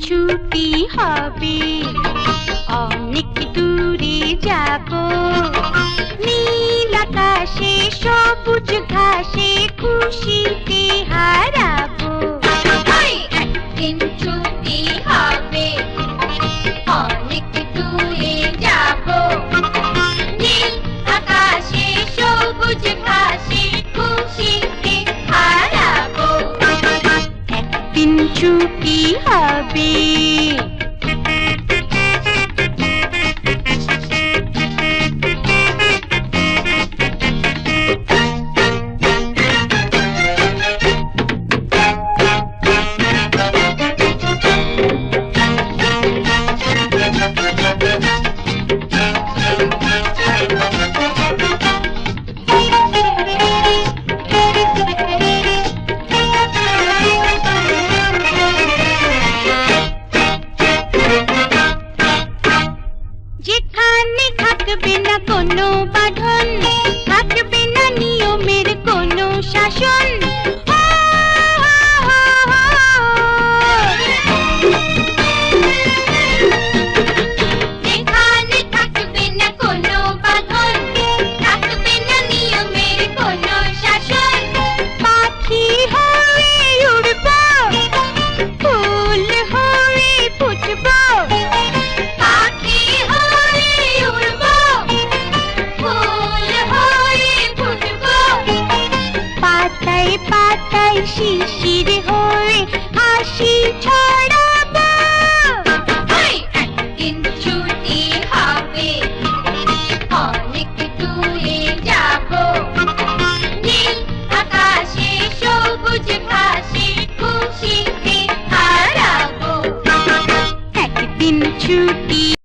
ছুটি হবে, অনেক দূরে যাব, নীল আকাশে সবুজ ঘাসে খুশিতে হারাবো। একদিন ছুটি হবে, অনেক দূরে যাব, নীল আকাশে সবুজ ঘাসে খুশিতে হারাবো। একদিন ছুটি হবে। যেখানে থাকবে না কোনো বাঁধন, থাকবে না নিয়মের কোনো শাসন, যেখানে থাকবে না কোনো বাঁধন, থাকবে না নিয়মের কোনো শাসন, পাখি হয়ে উড়বো, ফুল হয়ে ফুটবো, পাখি হয়ে উড়বো, ফুল হয়ে ফুটবো, পাতায় পাতায় শিশির হয়ে হাসি ছড়াবো। একদিন ছুটি হবে, অনেক দূরে যাব, নীল আকাশে সবুজ ঘাসে খুশিতে হারাবো। একদিন ছুটি